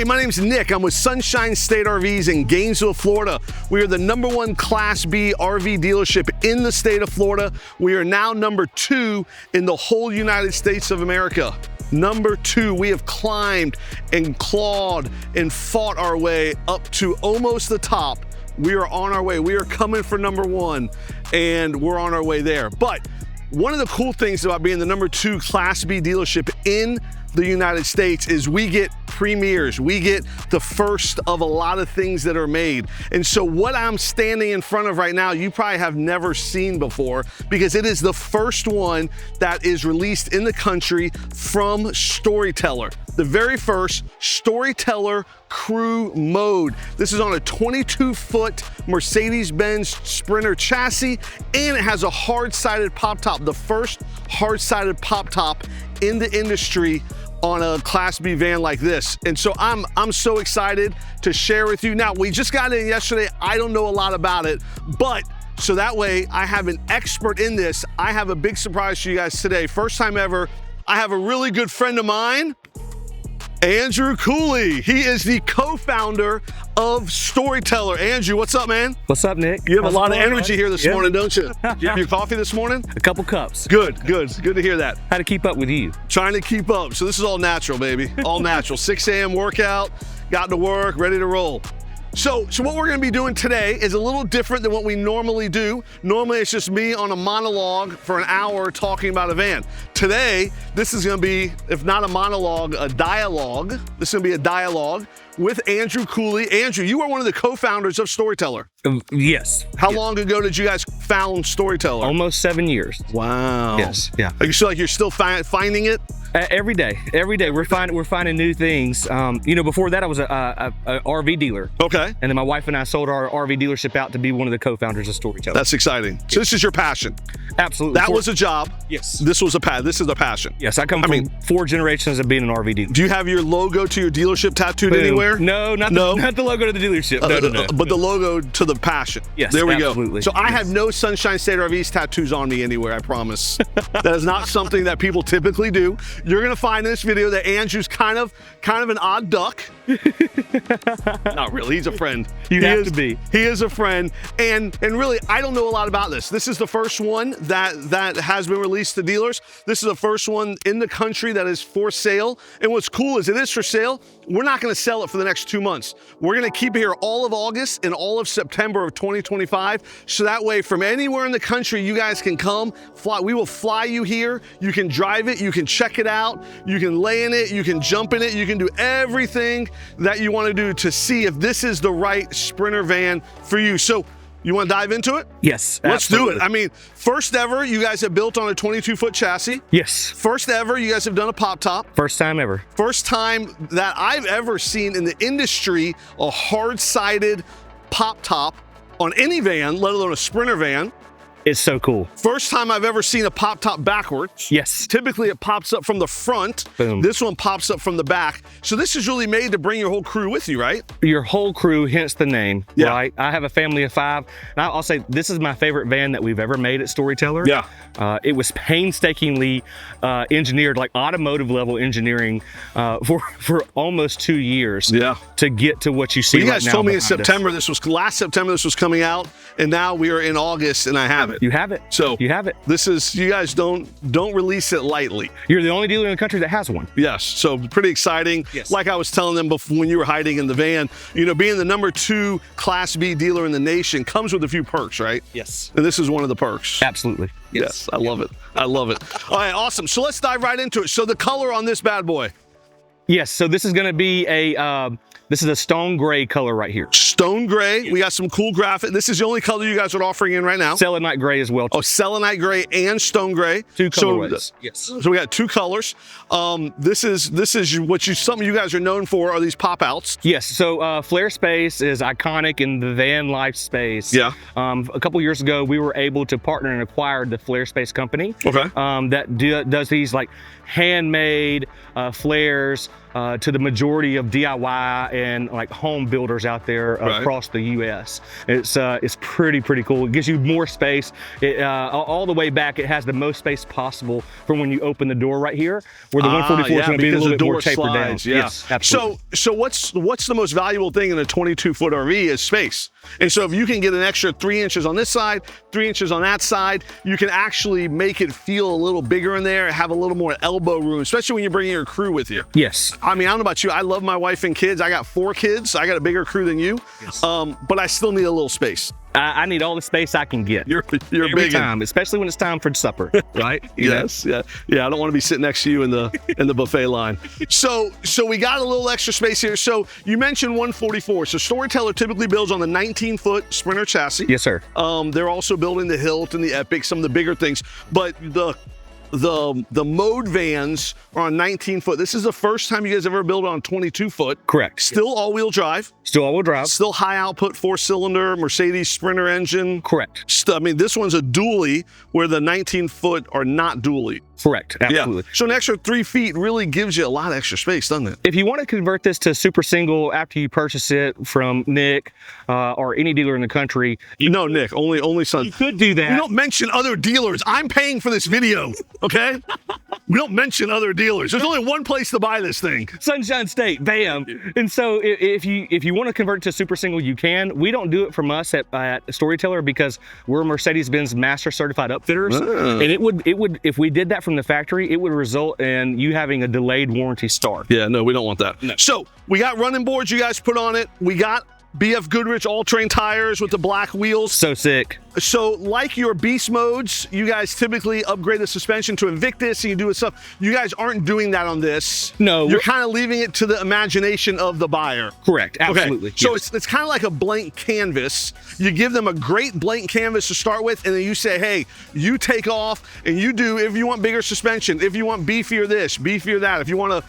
my name's Nick. I'm with Sunshine State RVs in Gainesville, Florida. We are the #1 Class B RV dealership in the state of Florida. We are now #2 in the whole United States of America. #2, we have climbed and clawed and fought our way up to almost the top. We are on our way. We are coming for #1, and we're on our way there. But one of the cool things about being the #2 Class B dealership in the United States is we get premieres. We get the first of a lot of things that are made. And so what I'm standing in front of right now, you probably have never seen before, because it is the first one that is released in the country from Storyteller. The very first Storyteller Crew mode. This is on a 22-foot Mercedes-Benz Sprinter chassis, and it has a hard-sided pop top, the first hard-sided pop top in the industry on a Class B van like this. And so I'm so excited to share with you. Now, we just got in yesterday. I don't know a lot about it, but so that way I have an expert in this. I have a big surprise for you guys today. First time ever, I have a really good friend of mine, Andrew Cooley. He is the co-founder of Storyteller. Andrew, what's up, man? What's up, Nick? You have a lot of energy here this morning, don't you? Did you have your coffee this morning? A couple cups. Good, good. It's good to hear that. How to keep up with you? Trying to keep up. So this is all natural, baby. All natural. 6 a.m. workout, got to work, ready to roll. So what we're gonna be doing today is a little different than what we normally do. Normally it's just me on a monologue for an hour talking about a van. Today, this is gonna be, if not a monologue, a dialogue. This is gonna be a dialogue with Andrew Cooley. Andrew, you are one of the co-founders of Storyteller. Yes. How long ago did you guys found Storyteller? Almost 7 years. Wow. Yes, yeah. Are you feel like you're still finding it? Every day we're finding new things. You know, before that I was a RV dealer. Okay. And then my wife and I sold our RV dealership out to be one of the co-founders of Storyteller. That's exciting. So this is your passion. Absolutely. That was a job. Yes. This was this is a passion. Yes, I come from 4 generations of being an RV dealer. Do you have your logo to your dealership tattooed anywhere? No, not the logo to the dealership. No. But the logo to the passion. Yes, there we absolutely. go. So I have no Sunshine State RVs tattoos on me anywhere, I promise. That is not something that people typically do. You're gonna find in this video that Andrew's kind of an odd duck. Not really, he's a friend. You have to be. He is a friend, and really, I don't know a lot about this. This is the first one that has been released to dealers. This is the first one in the country that is for sale. And what's cool is it is for sale. We're not gonna sell it for the next 2 months. We're gonna keep it here all of August and all of September of 2025. So that way, from anywhere in the country, you guys can come, fly. We will fly you here. You can drive it, you can check it out, you can lay in it, you can jump in it, you can do everything that you wanna do to see if this is the right Sprinter van for you. So you wanna dive into it? Yes, Let's absolutely. do it. I mean, first ever, you guys have built on a 22-foot chassis. Yes. First ever, you guys have done a pop top. First time ever. First time that I've ever seen in the industry a hard-sided pop top on any van, let alone a Sprinter van. It's so cool. First time I've ever seen a pop top backwards. Yes. Typically it pops up from the front. Boom. This one pops up from the back. So this is really made to bring your whole crew with you, right? Your whole crew, hence the name, Yeah. right? I have a family of 5, and I'll say this is my favorite van that we've ever made at Storyteller. Yeah. It was painstakingly engineered, like automotive level engineering, for almost 2 years. Yeah. To get to what you see. You guys right now told me in behind us. September, last September this was coming out, and now we are in August and I have it. You have it. So you have it. This is, you guys don't release it lightly. You're the only dealer in the country that has one. Yes, so pretty exciting. Yes. Like I was telling them before when you were hiding in the van, you know, being the #2 Class B dealer in the nation comes with a few perks, right? Yes. And this is one of the perks. Absolutely. Yes, I love it. I love it. All right, awesome. So let's dive right into it. So the color on this bad boy. Yes, so this is gonna be this is a stone gray color right here. Stone gray. We got some cool graphic. This is the only color you guys are offering in right now. Selenite gray as well. Oh, selenite gray and stone gray. 2 colorways. Yes. So we got 2 colors. This is something you guys are known for are these pop outs. Yes. So FlareSpace is iconic in the van life space. Yeah. A couple years ago, we were able to partner and acquire the FlareSpace company. Okay. That does these like handmade flares to the majority of DIY and like home builders out there across the U.S. It's pretty cool. It gives you more space. All the way back, it has the most space possible for when you open the door right here, where the 144 is going to be a little bit more tapered down. Yeah. Yes, absolutely. So what's the most valuable thing in a 22-foot RV is space. And so if you can get an extra 3 inches on this side, 3 inches on that side, you can actually make it feel a little bigger in there, have a little more elbow room, especially when you're bringing your crew with you. Yes. I mean, I don't know about you. I love my wife and kids. I got 4 kids. I got a bigger crew than you. Yes. But I still need a little space. I need all the space I can get. You're every big time, especially when it's time for supper, right? Yes, yeah. I don't want to be sitting next to you in the buffet line. So we got a little extra space here. So you mentioned 144. So Storyteller typically builds on the 19-foot Sprinter chassis. Yes, sir. They're also building the Hilt and the Epic, some of the bigger things, but the mode vans are on 19-foot. This is the first time you guys ever built on 22-foot. Correct. Still all-wheel drive. Still all-wheel drive. Still high-output 4-cylinder Mercedes Sprinter engine. Correct. I mean, this one's a dually, where the 19-foot are not dually. Correct. Absolutely. Yeah. So an extra 3 feet really gives you a lot of extra space, doesn't it? If you want to convert this to super single after you purchase it from Nick or any dealer in the country, no, Nick, only Sun. You could do that. You don't mention other dealers. I'm paying for this video, okay? We don't mention other dealers. There's only one place to buy this thing. Sunshine State, bam. And so if you want to convert to super single, you can. We don't do it from us at Storyteller because we're Mercedes-Benz master certified upfitters. And it would if we did that from the factory, it would result in you having a delayed warranty start. Yeah, no, we don't want that. No. So we got running boards you guys put on it. We got BF Goodrich all-terrain tires with the black wheels. So sick. So like your beast modes, you guys typically upgrade the suspension to Invictus and you do stuff. You guys aren't doing that on this. No. You're kind of leaving it to the imagination of the buyer. Correct, absolutely. Okay. So it's kind of like a blank canvas. You give them a great blank canvas to start with, and then you say, hey, you take off and you do, if you want bigger suspension, if you want beefier this, beefier that, if you want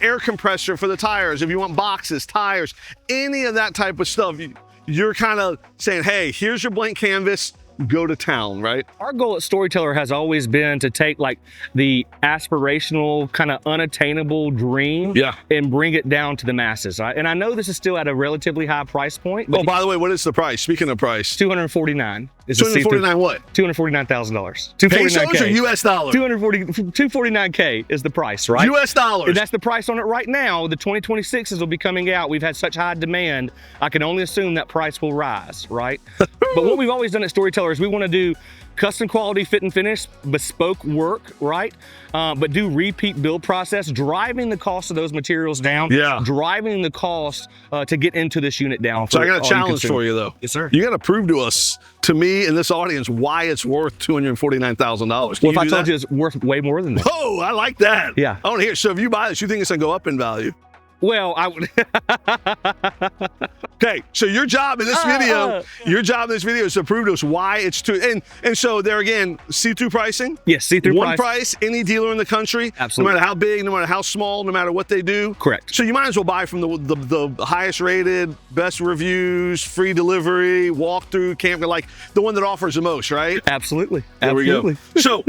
air compressor for the tires, if you want boxes, tires, any of that type of stuff, you're kind of saying, hey, here's your blank canvas, go to town, right? Our goal at Storyteller has always been to take like the aspirational, kind of unattainable dream and bring it down to the masses. Right? And I know this is still at a relatively high price point. Oh, by the way, what is the price? Speaking of price. $249. $249 what? $249,000. Pesos or US dollars? $249K is the price, right? US dollars. And that's the price on it right now. The 2026s will be coming out. We've had such high demand. I can only assume that price will rise, right? But what we've always done at Storyteller is we want to do custom quality fit and finish, bespoke work, right? But do repeat build process, driving the cost of those materials down, driving the cost to get into this unit down. So I got a challenge for you though. Yes, sir. You got to prove to us, to me and this audience, why it's worth $249,000. Well, if I told you it's worth way more than that. Oh, I like that. Yeah. I want to hear. So if you buy this, you think it's gonna go up in value? Well, I would. Okay, so your job in this video, is to prove to us why it's too. And so there again, see-through pricing. Yes, see-through one price. Any dealer in the country. Absolutely. No matter how big, no matter how small, no matter what they do. Correct. So you might as well buy from the highest rated, best reviews, free delivery, walkthrough, camper, like the one that offers the most, right? Absolutely. There we go. So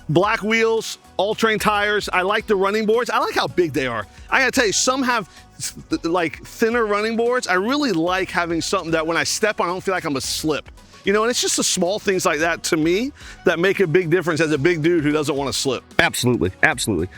black wheels, all-terrain tires. I like the running boards. I like how big they are. I gotta tell you, some have like thinner running boards. I really like having something that when I step on, I don't feel like I'm gonna slip. You know, and it's just the small things like that to me that make a big difference as a big dude who doesn't want to slip. Absolutely, absolutely.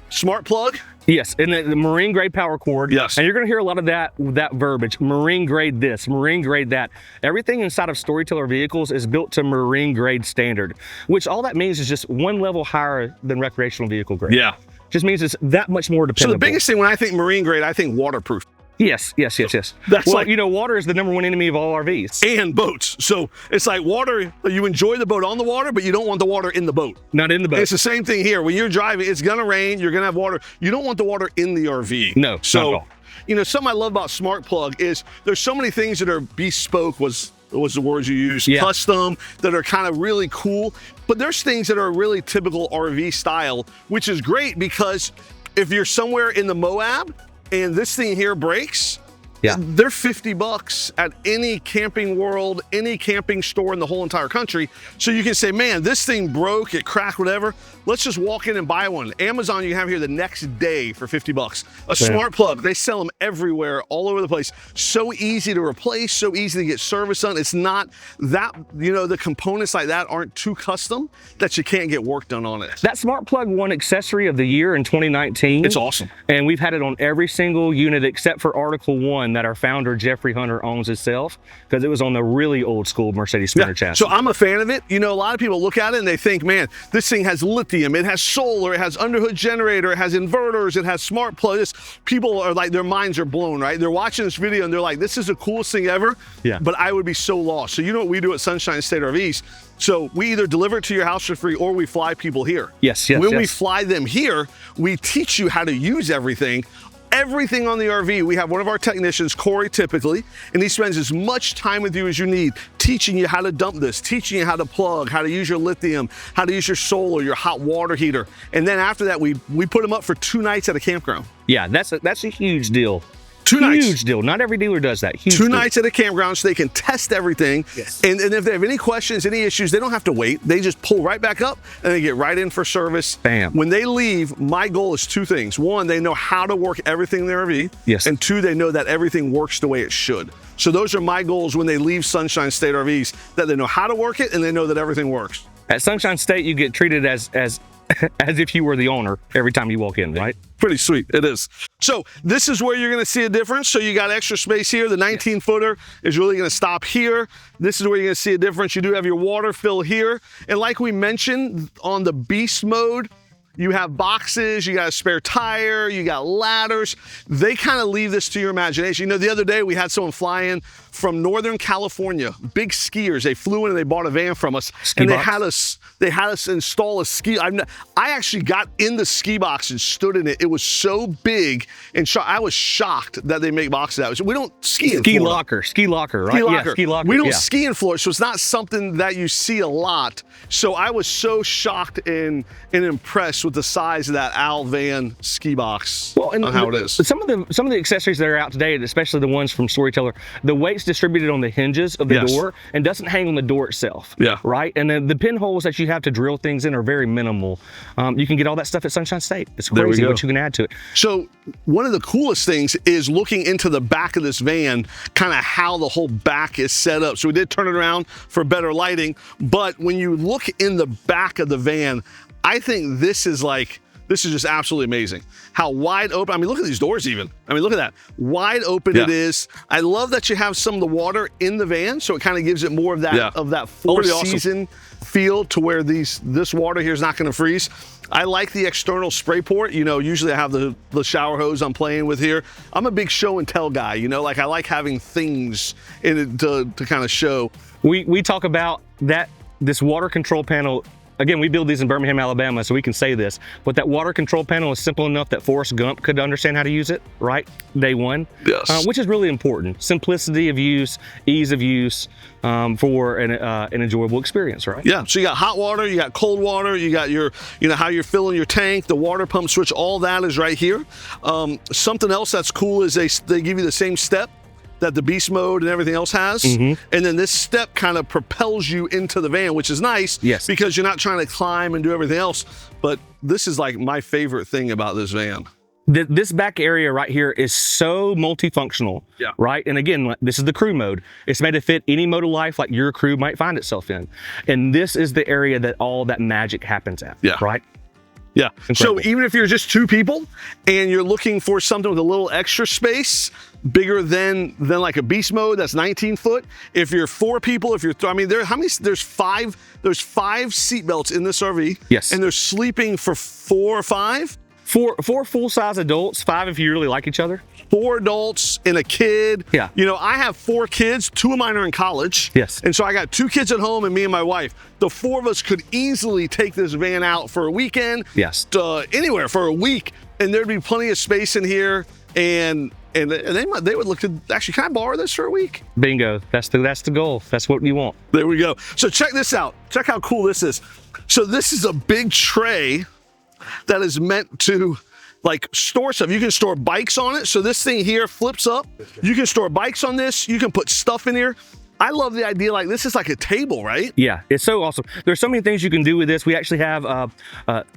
Smart plug. Yes, and the marine grade power cord. Yes. And you're gonna hear a lot of that verbiage, marine grade this, marine grade that. Everything inside of Storyteller vehicles is built to marine grade standard, which all that means is just one level higher than recreational vehicle grade. Yeah. Just means it's that much more dependable. So the biggest thing when I think marine grade, I think waterproof. Yes. That's well, you know, water is the #1 enemy of all RVs. And boats. So it's like water, you enjoy the boat on the water, but you don't want the water in the boat. Not in the boat. It's the same thing here. When you're driving, it's gonna rain, you're gonna have water. You don't want the water in the RV. No, so, not at all. You know, something I love about Smart Plug is there's so many things that are bespoke was the words you used, custom, that are kind of really cool. But there's things that are really typical RV style, which is great because if you're somewhere in the Moab and this thing here breaks, Yeah. They're $50 at any Camping World, any camping store in the whole entire country. So you can say, man, this thing broke, it cracked, whatever. Let's just walk in and buy one. Amazon, you have here the next day for $50. A smart plug, they sell them everywhere, all over the place. So easy to replace, so easy to get service on. It's not that, you know, the components like that aren't too custom that you can't get work done on it. That smart plug won accessory of the year in 2019. It's awesome. And we've had it on every single unit except for Article 1 that our founder, Jeffrey Hunter, owns himself, because it was on the really old school Mercedes Sprinter chassis. So I'm a fan of it. You know, a lot of people look at it and they think, man, this thing has lithium, it has solar, it has underhood generator, it has inverters, it has smart plugs. People are like, their minds are blown, right? They're watching this video and they're like, this is the coolest thing ever, but I would be so lost. So you know what we do at Sunshine State RVs? So we either deliver it to your house for free or we fly people here. When we fly them here, we teach you how to use everything on the RV. We have one of our technicians, Corey, typically, and he spends as much time with you as you need, teaching you how to dump this, teaching you how to plug, how to use your lithium, how to use your solar, your hot water heater. And then after that, we put them up for 2 nights at a campground. Yeah, that's a huge deal. 2 nights. Huge deal. Not every dealer does that. Huge 2 deal. nights at a campground so they can test everything. And if they have any questions, any issues, they don't have to wait. They just pull right back up and they get right in for service. Bam. When they leave, my goal is 2 things. 1, they know how to work everything in their RV. And 2, they know that everything works the way it should. So those are my goals when they leave Sunshine State RVs, that they know how to work it and they know that everything works. At Sunshine State, you get treated as if you were the owner every time you walk in, right? Pretty sweet, it is. So this is where you're gonna see a difference. So you got extra space here. The 19-footer is really gonna stop here. This is where you're gonna see a difference. You do have your water fill here. And like we mentioned, on the beast mode, you have boxes, you got a spare tire, you got ladders. They kind of leave this to your imagination. You know, the other day we had someone fly in from Northern California, big skiers. They flew in and they bought a van from us, and they had us install a ski. I actually got in the ski box and stood in it. It was so big, and I was shocked that they make boxes out. We don't ski in Florida. Ski locker, right? Ski locker. Yeah, ski locker. We don't ski in Florida, so it's not something that you see a lot. So I was so shocked and impressed with the size of that Al van ski box. Well, and how it is. Some of the accessories that are out today, especially the ones from Storyteller, the weight's distributed on the hinges of the door and doesn't hang on the door itself. Right? And then the pinholes that you have to drill things in are very minimal. You can get all that stuff at Sunshine State. It's crazy what you can add to it. So one of the coolest things is looking into the back of this van, kind of how the whole back is set up. So we did turn it around for better lighting, but when you look in the back of the van, I think this is just absolutely amazing. How wide open, I mean, look at these doors even. I mean, look at that. Wide open it is. I love that you have some of the water in the van, so it kind of gives it more of that four-season feel to where this water here is not gonna freeze. I like the external spray port. You know, usually I have the shower hose I'm playing with here. I'm a big show and tell guy, you know, like I like having things in it to kind of show. We talk about this water control panel. Again, we build these in Birmingham, Alabama, so we can say this, but that water control panel is simple enough that Forrest Gump could understand how to use it, right? Day one. Which is really important. Simplicity of use, ease of use, for an enjoyable experience, right? Yeah, so you got hot water, you got cold water, you got your, you know, how you're filling your tank, the water pump switch, all that is right here. Something else that's cool is they give you the same step that the beast mode and everything else has. And then this step kind of propels you into the van, which is nice because you're not trying to climb and do everything else. But this is like my favorite thing about this van. This back area right here is so multifunctional, right? And again, this is the crew mode. It's made to fit any mode of life like your crew might find itself in. And this is the area that all that magic happens at, right? Yeah, incredible. So even if you're just 2 people and you're looking for something with a little extra space, bigger than like a beast mode that's 19 foot. If you're 4 people, if you're, I mean, there's 5 seatbelts in this RV. And they're sleeping for 4 or 5. 4 full-size adults, 5 if you really like each other. 4 adults and a kid. You know, I have 4 kids, 2 of mine are in college. And so I got 2 kids at home and me and my wife. The 4 of us could easily take this van out for a weekend. Anywhere for a week, and there'd be plenty of space in here, and they would look to actually, can I borrow this for a week? Bingo, that's the goal. That's what you want. There we go. So check this out. Check how cool this is. So this is a big tray that is meant to like store stuff. You can store bikes on it. So this thing here flips up. You can store bikes on this. You can put stuff in here. I love the idea, like this is like a table, right? Yeah, it's so awesome. There's so many things you can do with this. We actually have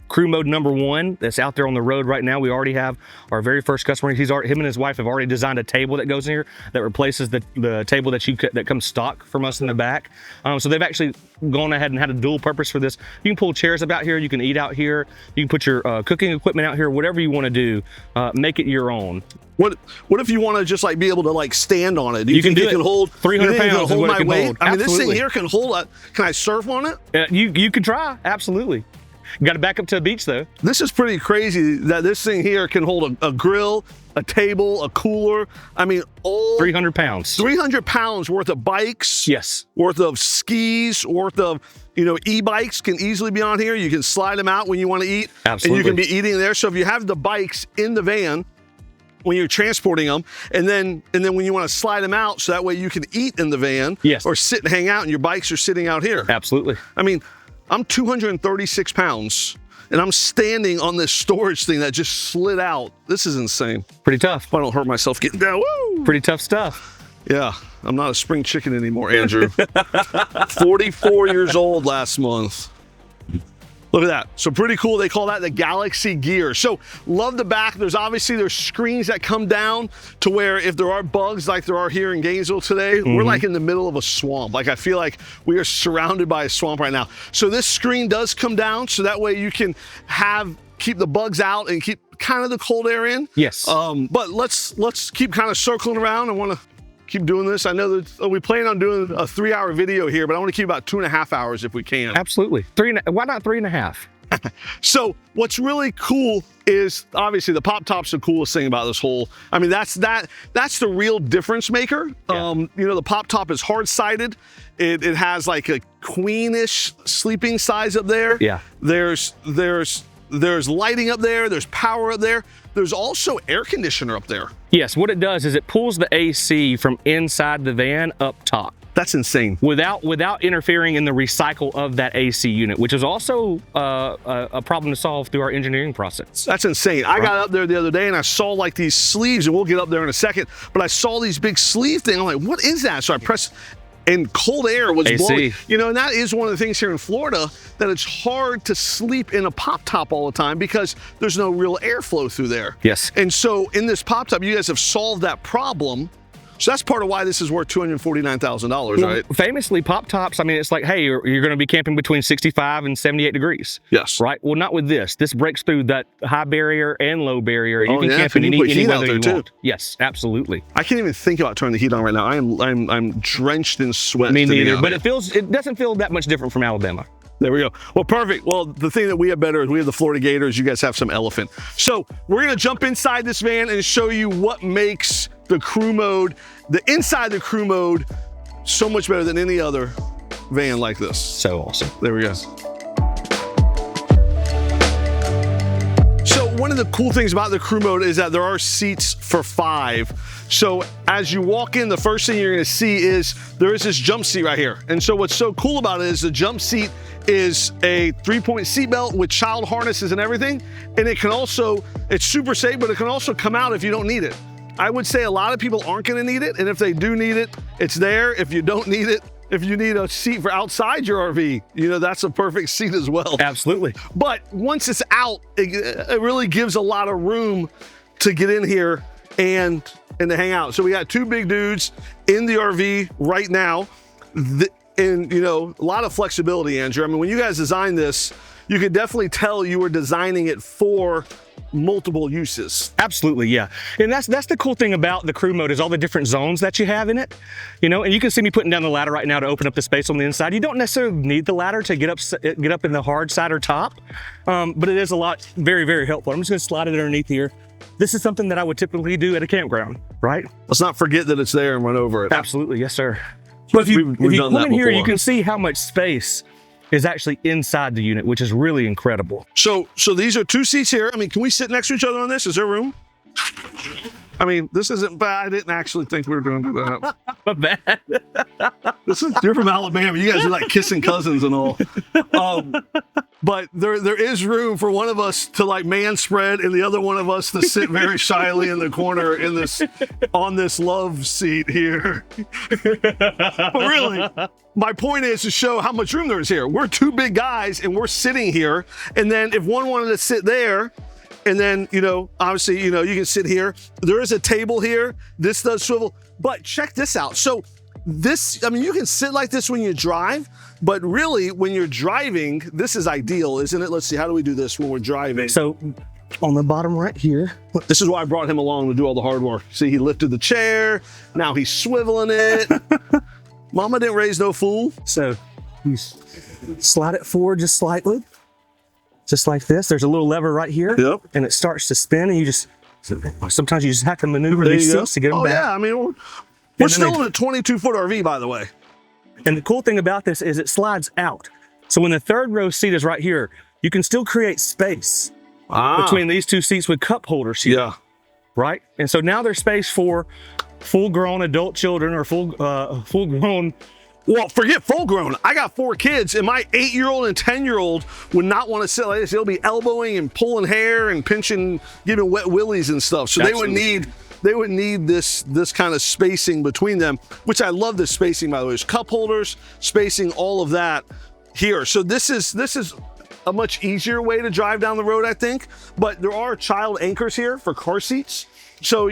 crew mode #1 that's out there on the road right now. We already have our very first customer. Him and his wife have already designed a table that goes in here that replaces the table that comes stock from us in the back. So they've actually gone ahead and had a dual purpose for this. You can pull chairs up out here. You can eat out here. You can put your cooking equipment out here. Whatever you want to do, make it your own. What if you want to just like be able to like stand on it? Do you think can it can hold 300 pounds. Hold my weight? Hold. I mean, this thing here can hold. Can I surf on it? You can try. Absolutely. You got to back up to a beach though. This is pretty crazy that this thing here can hold a grill, a table, a cooler. I mean, all 300 pounds. 300 pounds worth of bikes. Yes. Worth of skis, worth of, e-bikes can easily be on here. You can slide them out when you want to eat. Absolutely. And you can be eating there. So if you have the bikes in the van when you're transporting them, and then when you want to slide them out, so that way you can eat in the van. Yes. Or sit and hang out, and your bikes are sitting out here. Absolutely. I mean, I'm 236 pounds, and I'm standing on this storage thing that just slid out. This is insane. Pretty tough. If I don't hurt myself getting down. Woo! Pretty tough stuff. Yeah, I'm not a spring chicken anymore, Andrew. 44 years old last month. Look at that. So pretty cool. They call that the Galaxy Gear. So love the back. There's screens that come down to where if there are bugs like there are here in Gainesville today, we're like in the middle of a swamp. Like I feel like we are surrounded by a swamp right now. So this screen does come down so that way you can keep the bugs out and keep kind of the cold air in. Yes. But let's keep kind of circling around. I want to keep doing this. I know that we plan on doing a 3-hour video here, but I want to keep about 2.5 hours if we can. Absolutely. Why not 3.5? So what's really cool is obviously the pop top's the coolest thing about this whole. I mean, that's the real difference maker. Yeah. The pop top is hard sided. It has like a queenish sleeping size up there. Yeah. There's lighting up there. There's power up there. There's also air conditioner up there. Yes, what it does is it pulls the AC from inside the van up top. That's insane. Without interfering in the recycle of that AC unit, which is also a problem to solve through our engineering process. That's insane. I got up there the other day and I saw like these sleeves, and we'll get up there in a second, but I saw these big sleeve things. I'm like, what is that? So I pressed, and cold air was blowing. And that is one of the things here in Florida, that it's hard to sleep in a pop top all the time because there's no real airflow through there. Yes. And so in this pop top, you guys have solved that problem. So that's part of why this is worth $249,000, right? Famously, pop tops, I mean, it's like, hey, you're going to be camping between 65 and 78 degrees. Yes. Right? Well, not with this. This breaks through that high barrier and low barrier. You can camp in any weather you want. Yes, absolutely. I can't even think about turning the heat on right now. I'm drenched in sweat. Me neither, but it doesn't feel that much different from Alabama. There we go. Well, perfect. Well, the thing that we have better is we have the Florida Gators. You guys have some elephant. So we're going to jump inside this van and show you what makes the crew mode, the inside the crew mode, so much better than any other van like this. So awesome. There we go. So one of the cool things about the crew mode is that there are seats for 5. So as you walk in, the first thing you're going to see is there is this jump seat right here. And so what's so cool about it is the jump seat is a 3-point seat belt with child harnesses and everything. And it can also, it's super safe, but it can also come out if you don't need it. I would say a lot of people aren't going to need it. And if they do need it, it's there. If you don't need it, if you need a seat for outside your RV, that's a perfect seat as well. Absolutely. But once it's out, it really gives a lot of room to get in here and to hang out. So we got 2 big dudes in the RV right now. And a lot of flexibility, Andrew. I mean, when you guys designed this, you could definitely tell you were designing it for multiple uses. Absolutely, yeah. And that's the cool thing about the crew mode is all the different zones that you have in it. And you can see me putting down the ladder right now to open up the space on the inside. You don't necessarily need the ladder to get up in the hard side or top, but it is a lot, very, very helpful. I'm just going to slide it underneath here. This is something that I would typically do at a campground, right? Let's not forget that it's there and run over it. Absolutely, yes, sir. But if you come in here, you can see how much space is actually inside the unit, which is really incredible. So these are 2 seats here. I mean, can we sit next to each other on this? Is there room? I mean, this isn't bad. I didn't actually think we were going to do that. But bad. You're from Alabama. You guys are like kissing cousins and all. But there is room for one of us to like man spread and the other one of us to sit very shyly in the corner on this love seat here. But really, my point is to show how much room there is here. We're two big guys and we're sitting here. And then if one wanted to sit there, and then, obviously, you can sit here. There is a table here. This does swivel. But check this out. So you can sit like this when you drive, but really when you're driving, this is ideal, isn't it? Let's see, how do we do this when we're driving? So on the bottom right here. This is why I brought him along to do all the hard work. See, he lifted the chair. Now he's swiveling it. Mama didn't raise no fool. So you slide it forward just slightly. Just like this. There's a little lever right here. Yep. And it starts to spin, and sometimes you just have to maneuver these seats to get them back. Yeah, I mean, we're still in a 22-foot RV, by the way. And the cool thing about this is it slides out. So when the third row seat is right here, you can still create space between these two seats with cup holders here. Yeah. Right? And so now there's space for full-grown adult children or full-grown. Well, forget full grown. I got 4 kids, and my 8-year-old and 10-year-old would not want to sit like this. They'll be elbowing and pulling hair and pinching, giving wet willies and stuff. So Absolutely. they would need this kind of spacing between them, which I love this spacing, by the way. There's cup holders, spacing, all of that here. So this is a much easier way to drive down the road, I think. But there are child anchors here for car seats. So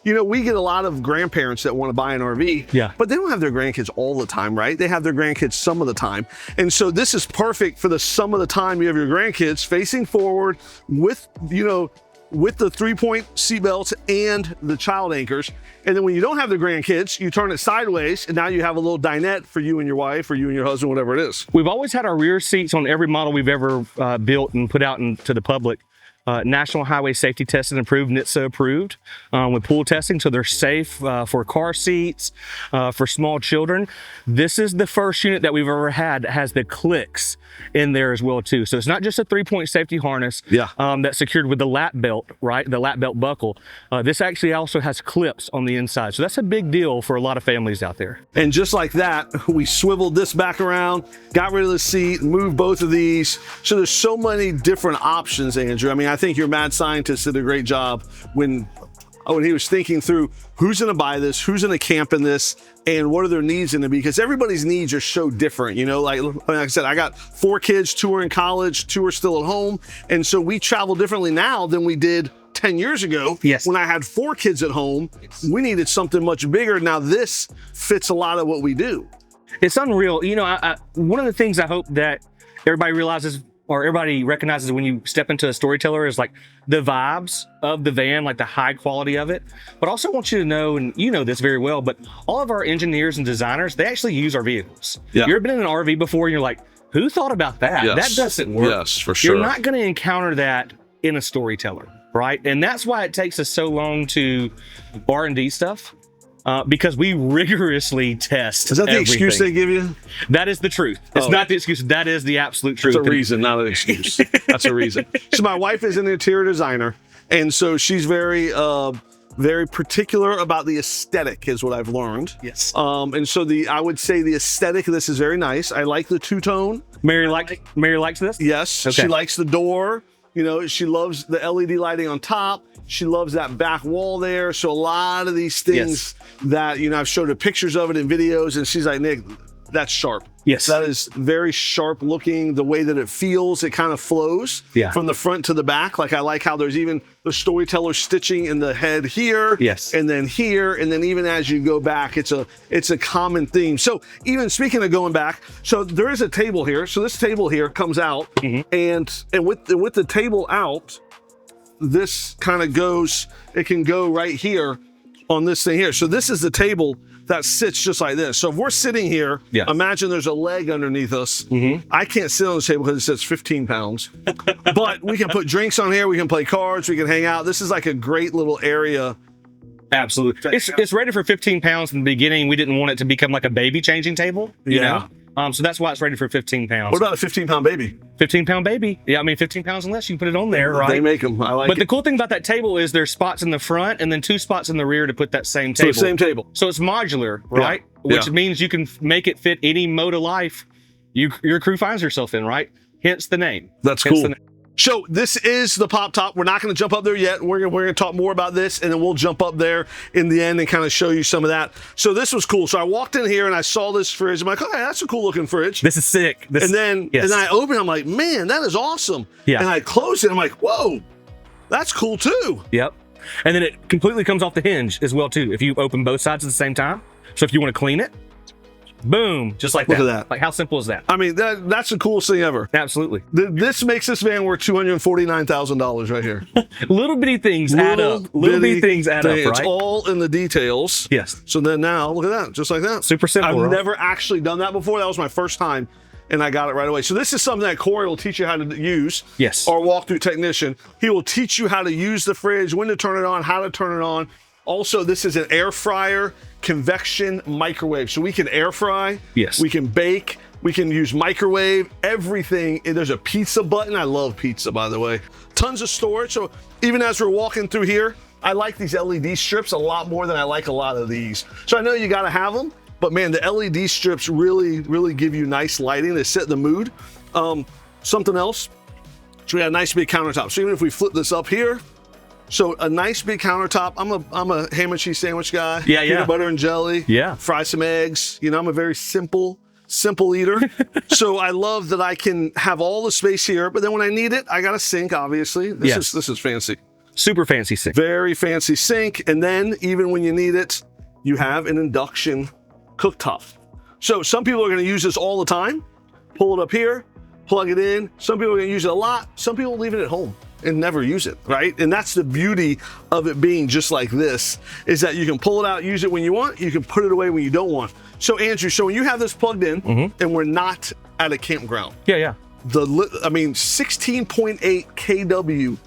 we get a lot of grandparents that want to buy an RV, but they don't have their grandkids all the time, right? They have their grandkids some of the time. And so this is perfect for the some of the time you have your grandkids facing forward with the 3-point seatbelts and the child anchors. And then when you don't have the grandkids, you turn it sideways, and now you have a little dinette for you and your wife or you and your husband, whatever it is. We've always had our rear seats on every model we've ever built and put out into the public. National Highway Safety Tested and Approved, NHTSA approved with pool testing, so they're safe for car seats, for small children. This is the first unit that we've ever had that has the clicks in there as well too. So it's not just a 3-point safety harness that's secured with the lap belt, right? The lap belt buckle. This actually also has clips on the inside. So that's a big deal for a lot of families out there. And just like that, we swiveled this back around, got rid of the seat, moved both of these. So there's so many different options, Andrew. I mean, I think your mad scientist did a great job when he was thinking through who's going to buy this, who's going to camp in this, and what are their needs going to be, because everybody's needs are so different. Like I said, I got 4 kids, 2 are in college, 2 are still at home. And so we travel differently now than we did 10 years ago. Yes. When I had 4 kids at home, we needed something much bigger. Now this fits a lot of what we do. It's unreal. One of the things I hope that everybody realizes or everybody recognizes when you step into a Storyteller is like the vibes of the van, like the high quality of it. But I also want you to know, and you know this very well, but all of our engineers and designers, they actually use our vehicles. Yeah. You've been in an RV before and you're like, who thought about that? Yes. That doesn't work. Yes, for sure. You're not going to encounter that in a Storyteller, right? And that's why it takes us so long to R&D stuff. Because we rigorously test. Is that the excuse they give you? That is the truth. It's not the excuse. That is the absolute truth. That's a reason, not an excuse. That's a reason. So my wife is an interior designer, and so she's very particular about the aesthetic, is what I've learned. Yes. And so I would say the aesthetic of this is very nice. I like the two-tone. Mary likes this? Yes. Okay. She likes the door. She loves the LED lighting on top. She loves that back wall there. So a lot of these things that, I've showed her pictures of it in videos, and she's like, Nick, that's sharp. Yes. That is very sharp looking. The way that it feels, it kind of flows from the front to the back. Like I like how there's even the Storyteller stitching in the head here. Yes. And then here. And then even as you go back, it's a common theme. So even speaking of going back, so there is a table here. So this table here comes out, and with the table out, this kind of goes, it can go right here on this thing here. So this is the table that sits just like this. So if we're sitting here, imagine there's a leg underneath us. I can't sit on the table because it says 15 pounds, but we can put drinks on here. We can play cards. We can hang out. This is like a great little area. Absolutely. It's rated for 15 pounds in the beginning. We didn't want it to become like a baby changing table, you know? So that's why it's rated for 15 pounds. What about a 15-pound baby? 15-pound baby. Yeah, I mean, 15 pounds and less, you can put it on there, right? They make them. I like But it. the cool thing about that table is there's spots in the front and then 2 spots in the rear to put that same table. So same table. So it's modular, right? Which means you can make it fit any mode of life your crew finds yourself in, right? Hence the name. That's cool. So this is the pop top. We're not going to jump up there yet. We're going to talk more about this, and then we'll jump up there in the end and kind of show you some of that. So this was cool. So I walked in here and I saw this fridge. I'm like, okay, that's a cool looking fridge. This is sick. And then I opened it. I'm like, man, that is awesome. Yeah. And I closed it. I'm like, whoa, that's cool too. Yep. And then it completely comes off the hinge as well too. If you open both sides at the same time. So if you want to clean it, boom, just like that. Look at that. Like, how simple is that? I mean, that's the coolest thing ever. Absolutely. This makes this van worth $249,000 right here. Little bitty things add up. Little bitty things add up, right? It's all in the details. Yes. So then now, look at that, just like that. Super simple. I've never actually done that before. That was my first time, and I got it right away. So this is something that Corey will teach you how to use. Yes. Our walkthrough technician. He will teach you how to use the fridge, when to turn it on, how to turn it on. Also, this is an air fryer convection microwave. So we can air fry. Yes. We can bake. We can use microwave, everything. There's a pizza button. I love pizza, by the way. Tons of storage. So even as we're walking through here, I like these LED strips a lot more than I like a lot of these. So I know you got to have them, but man, the LED strips really, really give you nice lighting. They set the mood. Something else. So we got a nice big countertop. So even if we flip this up here, so a nice big countertop. I'm a ham and cheese sandwich guy. Yeah, Peanut butter and jelly. Yeah. Fry some eggs. You know, I'm a very simple eater. So I love that I can have all the space here, but then when I need it, I got a sink, obviously. This is fancy. Super fancy sink. Very fancy sink. And then even when you need it, you have an induction cooktop. So some people are going to use this all the time. Pull it up here, plug it in. Some people are going to use it a lot. Some people leave it at home and never use it, right? And that's the beauty of it being just like this, is that you can pull it out, use it when you want, you can put it away when you don't want. So Andrew, so when you have this plugged in and we're not at a campground. Yeah. 16.8 kW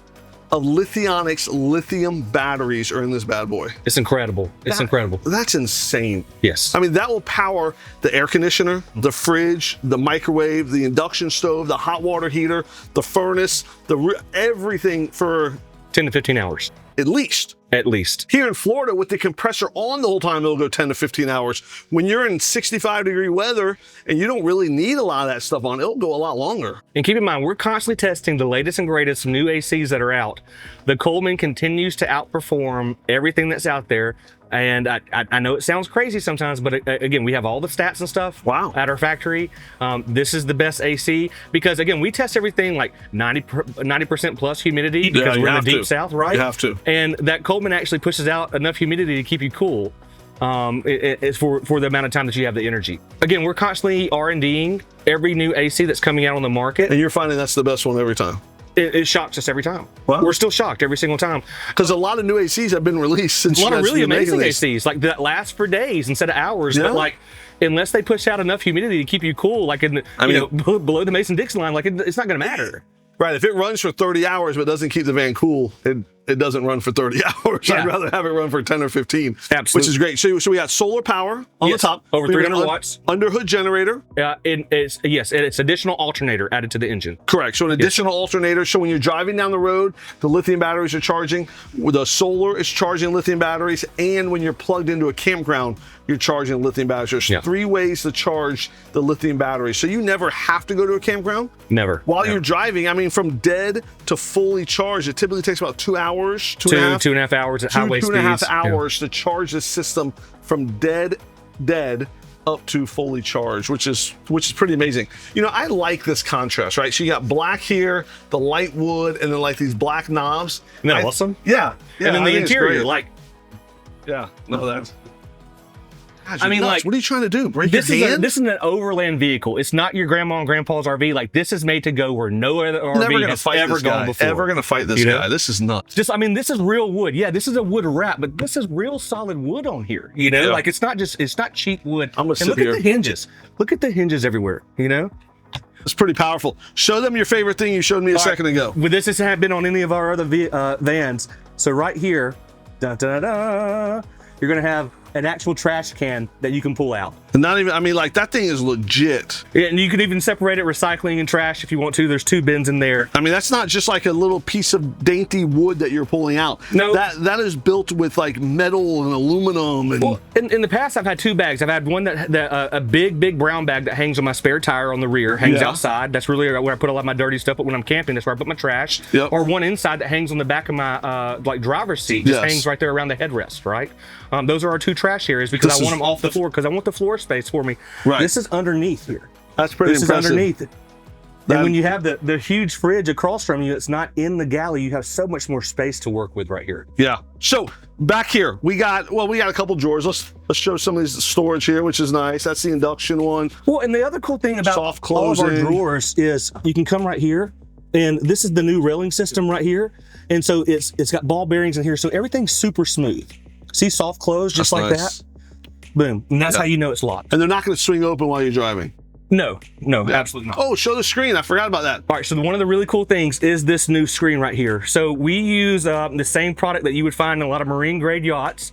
of Lithionics lithium batteries are in this bad boy. It's incredible. It's incredible. That's insane. Yes. I mean, that will power the air conditioner, the fridge, the microwave, the induction stove, the hot water heater, the furnace, everything for 10 to 15 hours. At least. At least. Here in Florida, with the compressor on the whole time, it'll go 10 to 15 hours. When you're in 65-degree weather and you don't really need a lot of that stuff on, it'll go a lot longer. And keep in mind, we're constantly testing the latest and greatest new ACs that are out. The Coleman continues to outperform everything that's out there. And I know it sounds crazy sometimes, but again, we have all the stats and stuff at our factory. This is the best AC because, again, we test everything like 90% plus humidity because we're in the deep south, right? You have to. And that Coleman actually pushes out enough humidity to keep you cool. It's for the amount of time that you have the energy. Again, we're constantly R&Ding every new AC that's coming out on the market. And you're finding that's the best one every time. It shocks us every time. Wow. We're still shocked every single time. Because a lot of new ACs have been released since a lot of really amazing ACs. ACs, like that last for days instead of hours. But like, unless they push out enough humidity to keep you cool, like in below the Mason-Dixon line, like it's not going to matter. Right. If it runs for 30 hours but doesn't keep the van cool, it doesn't run for 30 hours. Yeah. I'd rather have it run for 10 or 15. Absolutely. Which is great. So we got solar power on the top. Over 300 watts. Underhood generator. It's additional alternator added to the engine. Correct. So an additional alternator. So when you're driving down the road, the lithium batteries are charging. The solar is charging lithium batteries. And when you're plugged into a campground, you're charging lithium batteries. There's 3 ways to charge the lithium batteries. So you never have to go to a campground. Never. While you're driving, I mean, from dead to fully charged, it typically takes about 2 hours, two and a half hours at highway speeds. 2.5 hours to charge the system from dead up to fully charged, which is pretty amazing. You know, I like this contrast, right? So you got black here, the light wood, and then like these black knobs. Isn't that awesome? Yeah. And then the interior, that's. Gosh, I mean, nuts. like, what are you trying to do? Break your hand? This is an overland vehicle. It's not your grandma and grandpa's RV. Like, this is made to go where no other RV has ever gone before. Ever gonna fight this guy? This is nuts. This is real wood. Yeah, this is a wood wrap, but this is real solid wood on here. You know, like it's not cheap wood. I'm gonna sit look here. At the hinges. Look at the hinges everywhere. You know, it's pretty powerful. Show them your favorite thing you showed me a second ago. Well, this hasn't been on any of our other vans. So right here, you're gonna have an actual trash can that you can pull out. Not even, I mean, like, that thing is legit. Yeah, and you can even separate it, recycling and trash if you want to. There's 2 bins in there. I mean, that's not just like a little piece of dainty wood that you're pulling out. No. That is built with like metal and aluminum. And Well, in the past, I've had 2 bags. I've had one that a big brown bag that hangs on my spare tire on the rear, hangs outside. That's really where I put a lot of my dirty stuff. But when I'm camping, that's where I put my trash. Yep. Or one inside that hangs on the back of my like driver's seat, just hangs right there around the headrest, right? Those are our 2 trash areas because I want them off the floor because I want the floor space for me. Right. This is underneath here. That's pretty impressive. This is underneath it. And when you have the huge fridge across from you, it's not in the galley, you have so much more space to work with right here. Yeah. So back here, we got a couple drawers. Let's show some of these storage here, which is nice. That's the induction one. Well, and the other cool thing about Soft all of our closing. drawers is you can come right here, and this is the new railing system right here. And so it's got ball bearings in here, so everything's super smooth. See, soft close, just That's like nice. that. Boom. And that's how you know it's locked. And they're not going to swing open while you're driving. No, absolutely not. Oh, show the screen. I forgot about that. All right, so one of the really cool things is this new screen right here. So we use the same product that you would find in a lot of marine grade yachts,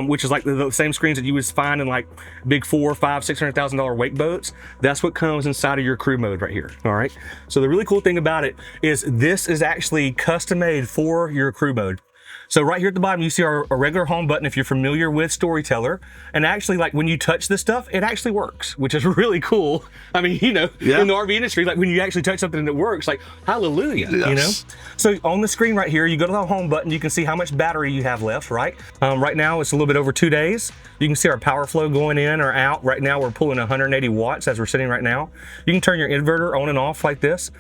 which is like the same screens that you would find in like big $400,000, $500,000, $600,000 wake boats. That's what comes inside of your crew mode right here. All right. So the really cool thing about it is this is actually custom made for your crew mode. So right here at the bottom, you see our regular home button if you're familiar with Storyteller. And actually, like when you touch this stuff, it actually works, which is really cool. I mean, you know, in the RV industry, like when you actually touch something and it works, like hallelujah, you know? So on the screen right here, you go to the home button, you can see how much battery you have left, right? Right now, it's a little bit over 2 days. You can see our power flow going in or out. Right now, we're pulling 180 watts as we're sitting right now. You can turn your inverter on and off like this.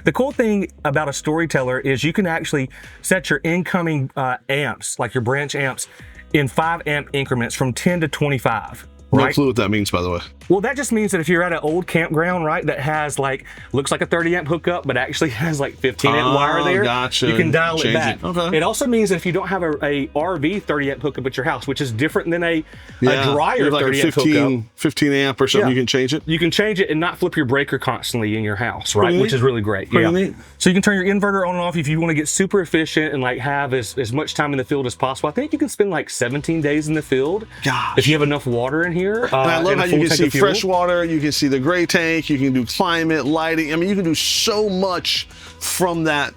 The cool thing about a Storyteller is you can actually set your incoming amps, like your branch amps, in 5 amp increments from 10 to 25. Right? No clue what that means, by the way. Well, that just means that if you're at an old campground, right, that has like, looks like a 30 amp hookup, but actually has like 15 amp wire there, gotcha. you can dial it back. Okay. It also means that if you don't have a RV 30 amp hookup at your house, which is different than a dryer like 30 a amp hookup. 15 amp or something, you can change it. You can change it and not flip your breaker constantly in your house, right? Really? Which is really great. Pretty neat. So you can turn your inverter on and off if you want to get super efficient and like have as much time in the field as possible. I think you can spend like 17 days in the field. Gosh. If you have enough water in here. And I love how you can see fuel. fresh water, you can see the gray tank, you can do climate, lighting. I mean, you can do so much from that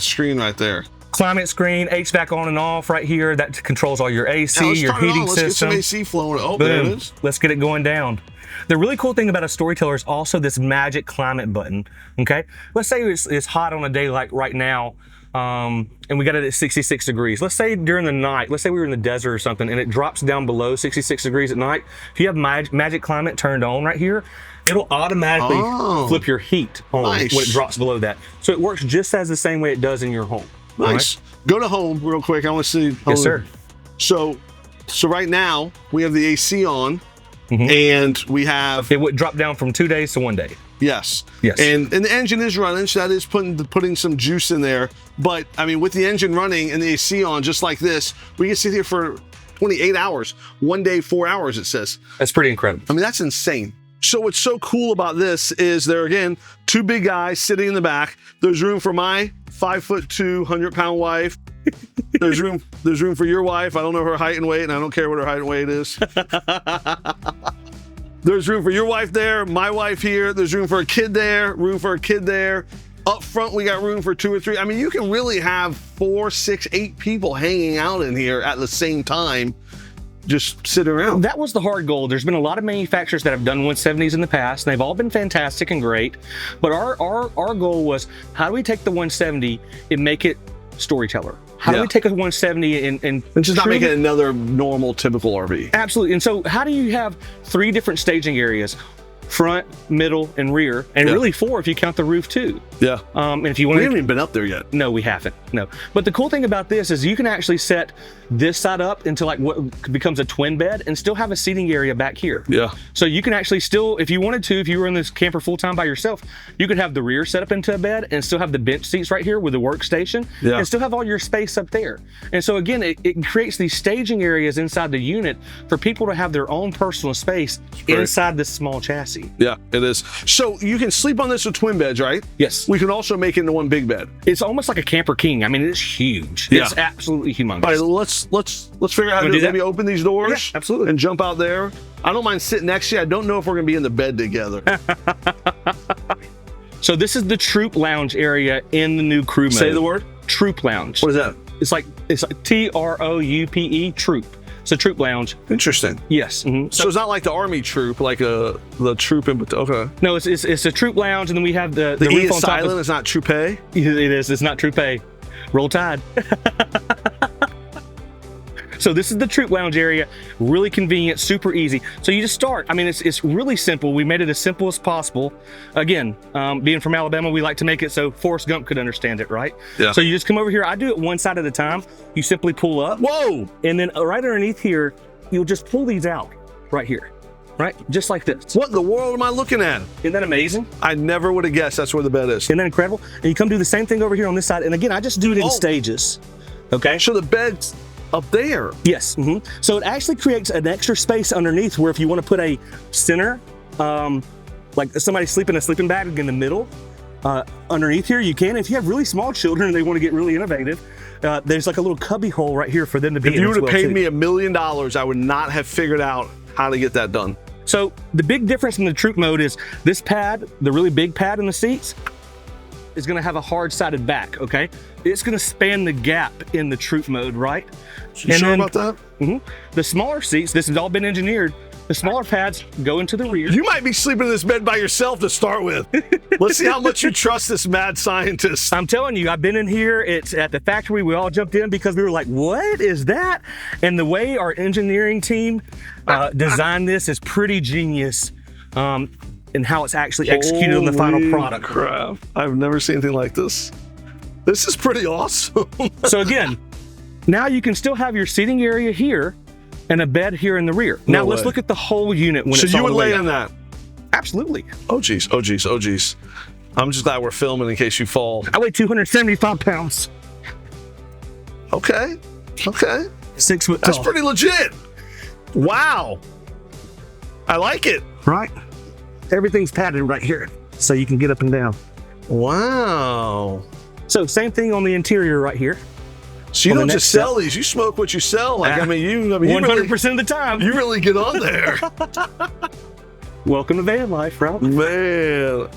screen right there. Climate screen, HVAC on and off right here. That controls all your AC, your heating system. Let's get some AC flowing. Oh, Boom. there it is. Let's get it going down. The really cool thing about a Storyteller is also this magic climate button, okay? Let's say it's hot on a day like right now, and we got it at 66 degrees. Let's say during the night, let's say we were in the desert or something, and it drops down below 66 degrees at night. If you have magic climate turned on right here, it'll automatically flip your heat on when it drops below that. So it works just as the same way it does in your home. Nice. Right? Go to home real quick. I want to see. Yes, sir. So right now we have the AC on, and we have it would drop down from 2 days to 1 day. Yes. Yes. And the engine is running, so that is putting some juice in there. But I mean, with the engine running and the AC on, just like this, we can sit here for 28 hours. 1 day, 4 hours. It says. That's pretty incredible. I mean, that's insane. So what's so cool about this is there again, 2 big guys sitting in the back. There's room for my 5'2", 100-pound wife. There's room for your wife. I don't know her height and weight, and I don't care what her height and weight is. There's room for your wife there, my wife here. There's room for a kid there, room for a kid there. Up front, we got room for 2 or 3. I mean, you can really have 4, 6, 8 people hanging out in here at the same time. Just sit around. That was the hard goal. There's been a lot of manufacturers that have done 170s in the past, and they've all been fantastic and great. But our goal was, how do we take the 170 and make it Storyteller? How do we take a 170 and just not make it another normal, typical RV? Absolutely. And so how do you have 3 different staging areas? Front, middle, and rear, and really 4 if you count the roof too. Yeah. And if you want, we haven't even been up there yet. No, we haven't. No. But the cool thing about this is you can actually set this side up into like what becomes a twin bed and still have a seating area back here. Yeah. So you can actually still, if you wanted to, if you were in this camper full time by yourself, you could have the rear set up into a bed and still have the bench seats right here with the workstation, and still have all your space up there. And so again, it creates these staging areas inside the unit for people to have their own personal space inside this small chassis. easy. Yeah, it is. So you can sleep on this with twin beds, right? Yes. We can also make it into one big bed. It's almost like a camper king. I mean, it's huge. Yeah. It's absolutely humongous. All right, let's figure out how to do that. Maybe open these doors. Yeah, absolutely. And jump out there. I don't mind sitting next to you. I don't know if we're gonna be in the bed together. So this is the Troupe lounge area in the new crew mode. Say the word. Troupe lounge. What is that? It's like Troupe. Troupe. It's a Troupe lounge. Interesting. Yes. Mm-hmm. So it's not like the army troop, like the troop in. Okay. No, it's a Troupe lounge, and then we have the E roof is on top. silent. It's not Troupe. It is. It's not Troupe. Roll Tide. So this is the Troupe lounge area. Really convenient, super easy. So you just start. I mean, it's really simple. We made it as simple as possible. Again, being from Alabama, we like to make it so Forrest Gump could understand it, right? Yeah. So you just come over here. I do it one side at a time. You simply pull up. Whoa! And then right underneath here, you'll just pull these out right here, right? Just like this. What in the world am I looking at? Isn't that amazing? I never would have guessed that's where the bed is. Isn't that incredible? And you come do the same thing over here on this side. And again, I just do it in stages. Okay. So the bed's up there. Yes. Mm-hmm. So it actually creates an extra space underneath where if you want to put a center, like somebody sleeping in a sleeping bag in the middle, underneath here, you can. If you have really small children and they want to get really innovative, there's like a little cubby hole right here for them to be in. If you would have paid me $1 million, I would not have figured out how to get that done. So the big difference in the Troupe mode is this pad, the really big pad in the seats, is going to have a hard-sided back, okay? It's going to span the gap in the Troupe mode, right? You sure about that? Mm-hmm. The smaller seats, this has all been engineered, the smaller pads go into the rear. You might be sleeping in this bed by yourself to start with. Let's see how much you trust this mad scientist. I'm telling you, I've been in here. It's at the factory. We all jumped in because we were like, what is that? And the way our engineering team designed this is pretty genius. And how it's actually executed on the final product. Crap. I've never seen anything like this. This is pretty awesome. So again, now you can still have your seating area here and a bed here in the rear. Now let's look at the whole unit when it's all the way. So you would lay in that? Absolutely. Oh geez, oh geez, oh geez. I'm just glad we're filming in case you fall. I weigh 275 pounds. Okay, okay. 6 foot tall. That's pretty legit. Wow. I like it. Right? Everything's padded right here, so you can get up and down. Wow. So same thing on the interior right here. So you don't just sell these, you smoke what you sell. Like, I mean, you 100% of the time. You really get on there. Welcome to van life, Ralph. Man,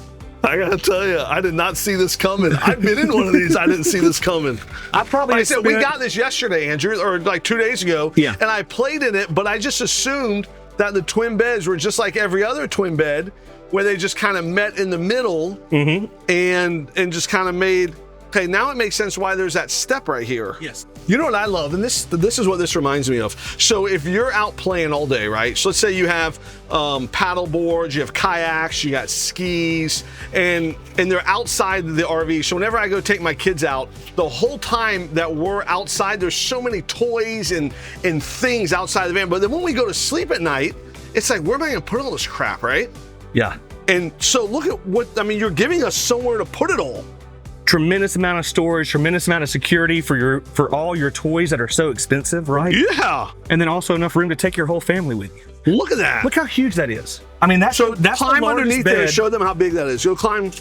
I gotta tell you, I did not see this coming. I've been in one of these, I didn't see this coming. Like I said, we got this yesterday, Andrew, or like 2 days ago. Yeah. And I played in it, but I just assumed that the twin beds were just like every other twin bed, where they just kind of met in the middle and just kind of made, okay, now it makes sense why there's that step right here. Yes. You know what I love, and this is what this reminds me of. So if you're out playing all day, right? So let's say you have paddle boards, you have kayaks, you got skis, and they're outside the RV. So whenever I go take my kids out, the whole time that we're outside, there's so many toys and things outside the van. But then when we go to sleep at night, it's like, where am I gonna put all this crap, right? Yeah. And so look at what, I mean, you're giving us somewhere to put it all. Tremendous amount of storage, tremendous amount of security for all your toys that are so expensive, right? Yeah. And then also enough room to take your whole family with you. Look at that. Look how huge that is. I mean, that's climb underneath there and show them how big that is. You'll climb.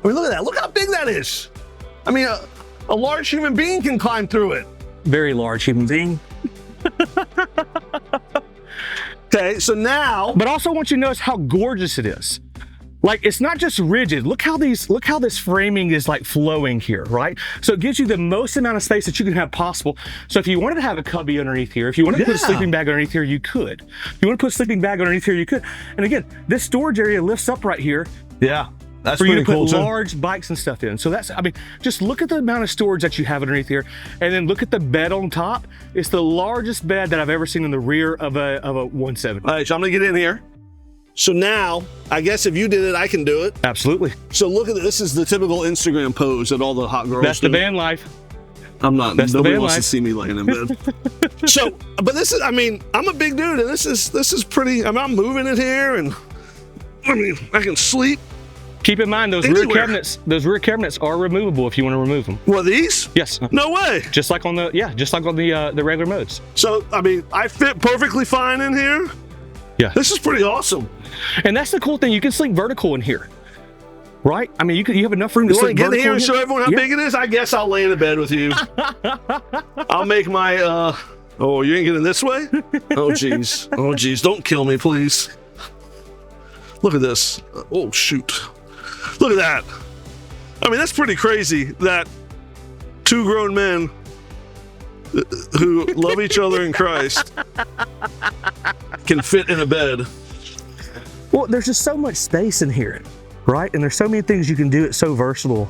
I mean, look at that. Look how big that is. I mean, a large human being can climb through it. Very large human being. Okay, so now. But also I want you to notice how gorgeous it is. Like, it's not just rigid. Look how this framing is like flowing here, right? So it gives you the most amount of space that you can have possible. So if you wanted to have a cubby underneath here, if you wanted to put a sleeping bag underneath here, you could. If you want to put a sleeping bag underneath here, you could. And again, this storage area lifts up right here. Yeah. That's for you to put cool large bikes and stuff in. So that's, I mean, just look at the amount of storage that you have underneath here, and then look at the bed on top. It's the largest bed that I've ever seen in the rear of a 170. All right, so I'm gonna get in here. So now, I guess if you did it, I can do it. Absolutely. So look at this is the typical Instagram pose that all the hot girls That's do. the van life. I'm not. That's nobody wants to see me laying in bed. So, but this is, I mean, I'm a big dude, and this is pretty. I'm moving it here, and I mean, I can sleep. Keep in mind those rear cabinets are removable if you want to remove them. Well, these? Yes. No way. Just like on the regular modes. So I mean, I fit perfectly fine in here. Yeah. This is pretty awesome. And that's the cool thing. You can sleep vertical in here, right? I mean, you have enough room to You want sleep to get in vertical here and show everyone how big it is? I guess I'll lay in the bed with you. I'll make my, oh, you ain't getting this way? Oh, geez. Oh, geez. Don't kill me, please. Look at this. Oh, shoot. Look at that. I mean, that's pretty crazy that two grown men who love each other in Christ can fit in a bed. Well, there's just so much space in here, right? And there's so many things you can do. It's so versatile.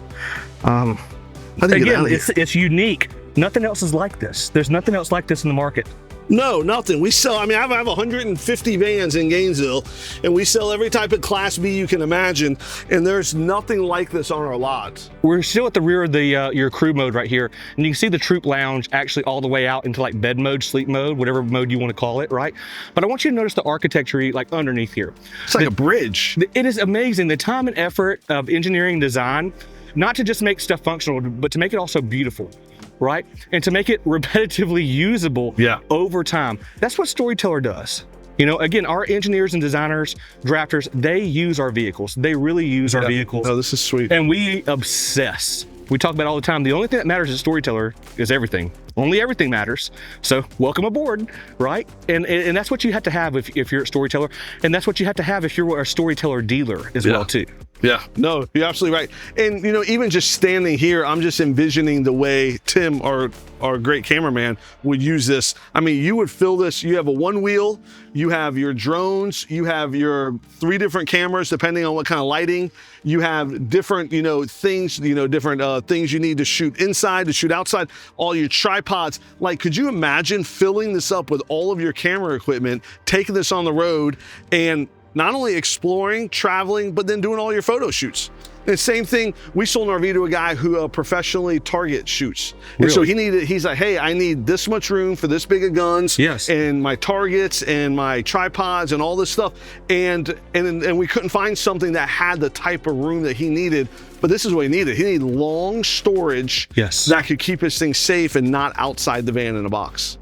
Again, it's unique. Nothing else is like this. There's nothing else like this in the market. No, nothing. We sell, I mean, I have 150 vans in Gainesville, and we sell every type of Class B you can imagine, and there's nothing like this on our lot. We're still at the rear of the your crew mode right here, and you can see the Troupe lounge actually all the way out into like bed mode, sleep mode, whatever mode you want to call it, right? But I want you to notice the architecture like underneath here. It's like a bridge. It is amazing, the time and effort of engineering design, not to just make stuff functional, but to make it also beautiful. Right? And to make it repetitively usable over time. That's what Storyteller does. You know, again, our engineers and designers, drafters, they use our vehicles. They really use our vehicles. Oh, this is sweet. And we obsess. We talk about it all the time. The only thing that matters at Storyteller is everything. Only everything matters. So welcome aboard, right? And that's what you have to have if you're at Storyteller. And that's what you have to have if you're a Storyteller dealer as well too. Yeah, no, you're absolutely right. And you know, even just standing here, I'm just envisioning the way Tim, our great cameraman, would use this. I mean, you would fill this, you have a one wheel, you have your drones, you have your 3 different cameras, depending on what kind of lighting. You have different, you know, things, different things you need to shoot inside, to shoot outside, all your tripods. Like, could you imagine filling this up with all of your camera equipment, taking this on the road, and not only exploring, traveling, but then doing all your photo shoots? And same thing, we sold an RV to a guy who professionally target shoots. And so he's like, hey, I need this much room for this big of guns, and my targets and my tripods and all this stuff. And we couldn't find something that had the type of room that he needed. But this is what he needed. He needed long storage that could keep his thing safe and not outside the van in a box.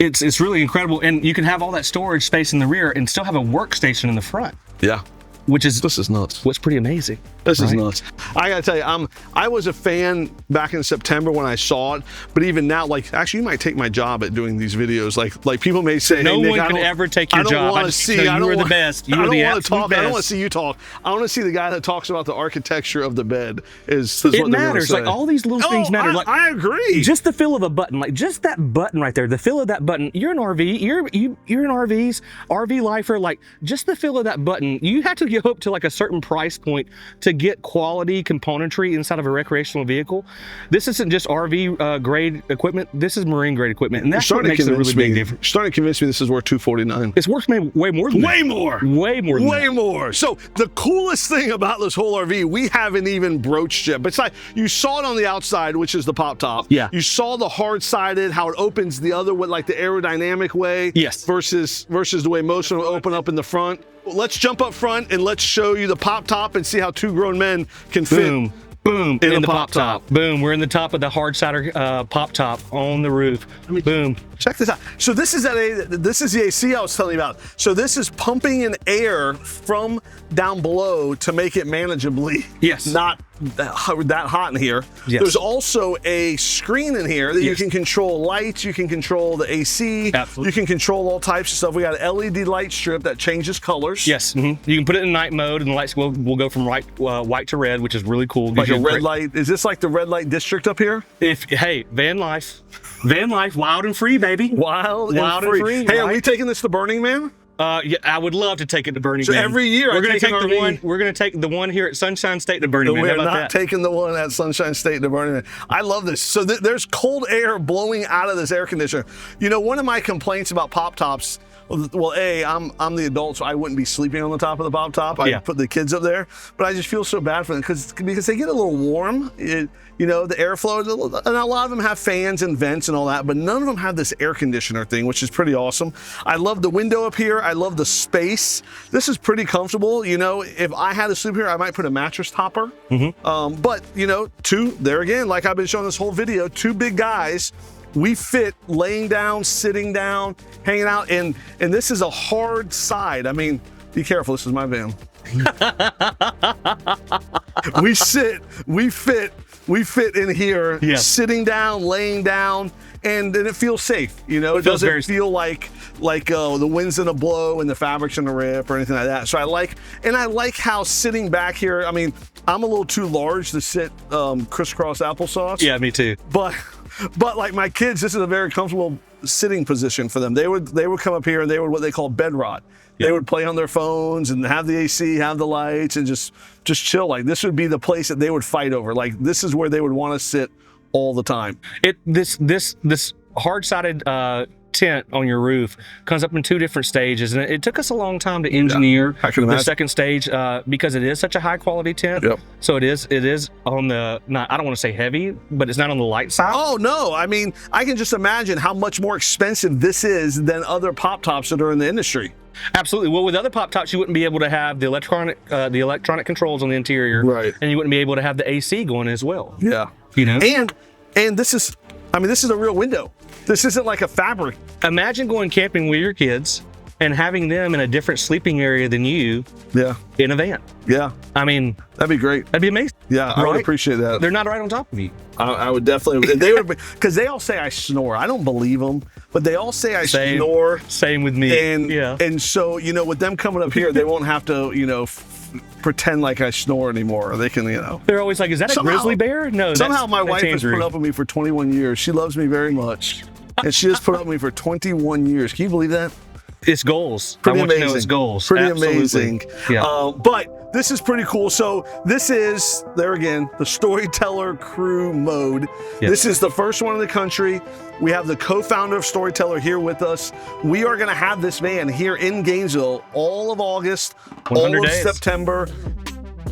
It's really incredible, and you can have all that storage space in the rear and still have a workstation in the front. Yeah. This is nuts. What's pretty amazing. This is nuts. I gotta tell you, I was a fan back in September when I saw it, but even now, like, actually, you might take my job at doing these videos. Like people may say, no hey, Nick, one can ever take your job. I don't you are the best. You are the absolute best. I don't want to see you talk. I want to see the guy that talks about the architecture of the bed. Is it what matters? Like all these little things matter. Like I agree. Just the feel of a button, like just that button right there. The feel of that button. You're an RV. You're an RV lifer. Like just the feel of that button. You have to get up to like a certain price point to get quality componentry inside of a recreational vehicle. This isn't just RV grade equipment. This is marine grade equipment, and that's what makes it a really big difference. Starting to convince me this is worth $249. It's worth way more than that. Way more. So the coolest thing about this whole RV, we haven't even broached yet. But it's like you saw it on the outside, which is the pop top. Yeah. You saw the hard sided, how it opens the other way, like the aerodynamic way. Yes. Versus the way most of them open up in the front. Let's jump up front and let's show you the pop top and see how two grown men can fit. Boom, in the pop top. Boom, we're in the top of the hard cider pop top on the roof. Boom. Check this out. So this is the AC I was telling you about. So this is pumping in air from down below to make it manageably not that hot in here. Yes. There's also a screen in here that you can control lights, you can control the AC, you can control all types of stuff. We got an LED light strip that changes colors. Yes, you can put it in night mode and the lights will go from white to red, which is really cool. Like a red light. Is this like the red light district up here? Hey, van life, wild and free, baby. Wild and free. Hey, are we taking this to Burning Man? Yeah, I would love to take it to Burning Man. Every year we're going to take the one here at Sunshine State to Burning Man. We're not taking the one at Sunshine State to Burning Man. I love this. So there's cold air blowing out of this air conditioner. You know, one of my complaints about pop tops, well, I'm the adult, so I wouldn't be sleeping on the top of the pop top. I put the kids up there, but I just feel so bad for them because they get a little warm. You know, the airflow, and a lot of them have fans and vents and all that, but none of them have this air conditioner thing, which is pretty awesome. I love the window up here. I love the space. This is pretty comfortable. You know, if I had to sleep here, I might put a mattress topper. But, you know, there again, like I've been showing this whole video, two big guys we fit laying down, sitting down, hanging out, and this is a hard side. I mean, be careful, this is my van. we fit in here, sitting down, laying down, and then it feels safe. You know, it doesn't feel like the wind's gonna blow and the fabric's gonna rip or anything like that. So I like how sitting back here, I mean, I'm a little too large to sit crisscross applesauce. Yeah, me too. But like my kids, this is a very comfortable sitting position for them. They would come up here and they would what they call bed rot. They would play on their phones and have the AC, have the lights, and just chill. Like this would be the place that they would fight over. Like this is where they would want to sit all the time. This hard-sided tent on your roof comes up in 2 different stages, and it took us a long time to engineer the second stage because it is such a high-quality tent. Yep. So it is on the I don't want to say heavy, but it's not on the light side. Oh no! I mean, I can just imagine how much more expensive this is than other pop tops that are in the industry. Absolutely. Well, with other pop tops, you wouldn't be able to have the electronic controls on the interior, right? And you wouldn't be able to have the AC going as well. Yeah. You know. And this is, I mean, this is a real window. This isn't like a fabric. Imagine going camping with your kids and having them in a different sleeping area than you. Yeah. In a van. Yeah. I mean, that'd be great. That'd be amazing. Yeah, I would appreciate that. They're not right on top of you. I would definitely. They would, because they all say I snore. I don't believe them, but they all say I snore. Same with me. And so, you know, with them coming up here, they won't have to, you know, pretend like I snore anymore. They can, you know. They're always like, is that a grizzly bear? No. Somehow my wife has put up with me for 21 years. She loves me very much, and she has put up with me for 21 years. Can you believe that? It's goals. Pretty amazing. You to know it's goals. Pretty Absolutely. Amazing. Yeah. But this is pretty cool. So this is, there again, the Storyteller crew mode. Yes. This is the first one in the country. We have the co-founder of Storyteller here with us. We are going to have this van here in Gainesville all of August, all of September,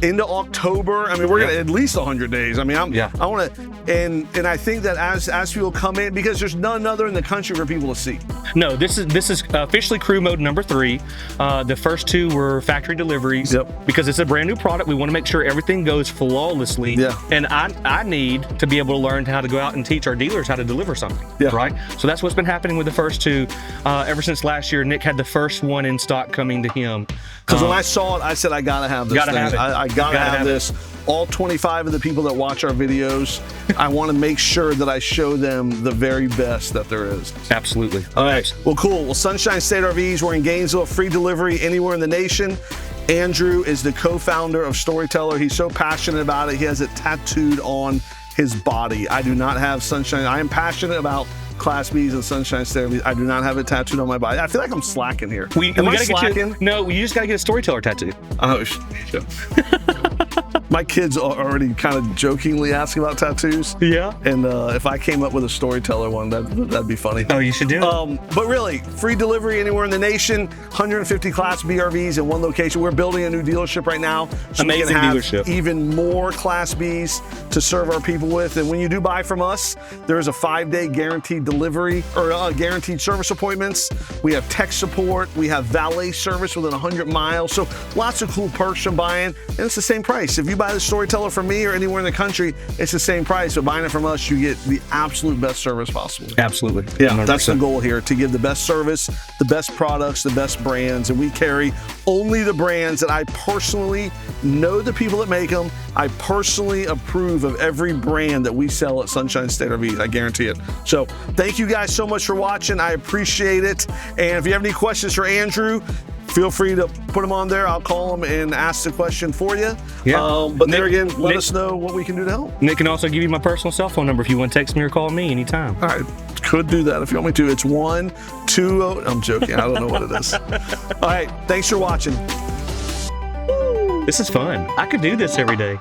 into October. I mean, we're gonna at least 100 days. I mean, I want to, and I think that as people come in, because there's none other in the country for people to see. No, this is officially crew mode number 3. The first 2 were factory deliveries. Yep. Because it's a brand new product. We want to make sure everything goes flawlessly. Yeah. And I need to be able to learn how to go out and teach our dealers how to deliver something. Yeah. Right. So that's what's been happening with the first 2. Ever since last year, Nick had the first one in stock coming to him. Because when I saw it, I said, I gotta have this. Gotta thing. have it. I gotta have this. All 25 of the people that watch our videos, I want to make sure that I show them the very best that there is. Absolutely. All right. Well, cool. Well, Sunshine State RVs, we're in Gainesville, free delivery anywhere in the nation. Andrew is the co-founder of Storyteller. He's so passionate about it. He has it tattooed on his body. I do not have Sunshine. I am passionate about Class B's and Sunshine State RVs. I do not have it tattooed on my body. I feel like I'm slacking here. Am I slacking? No, you just got to get a Storyteller tattoo. Oh, my kids are already kind of jokingly asking about tattoos. Yeah. And if I came up with a Storyteller one, that'd be funny. Oh, you should do it. But really, free delivery anywhere in the nation, 150 Class B RVs in one location. We're building a new dealership right now. So amazing we can have dealership. Even more Class Bs to serve our people with. And when you do buy from us, there is a 5-day guaranteed delivery or guaranteed service appointments. We have tech support. We have valet service within 100 miles. So lots of cool perks from buying. And it's the same price. If you buy the Storyteller from me or anywhere in the country, it's the same price. But buying it from us, you get the absolute best service possible. Absolutely. Yeah, 100%. That's the goal here, to give the best service, the best products, the best brands. And we carry only the brands that I personally know the people that make them. I personally approve of every brand that we sell at Sunshine State RVs. I guarantee it. So thank you guys so much for watching. I appreciate it. And if you have any questions for Andrew, feel free to put them on there. I'll call them and ask the question for you. Yeah. But there again, let us know what we can do to help. Nick can also give you my personal cell phone number if you want to text me or call me anytime. All right. Could do that if you want me to. It's 120. I'm joking. I don't know what it is. All right. Thanks for watching. This is fun. I could do this every day.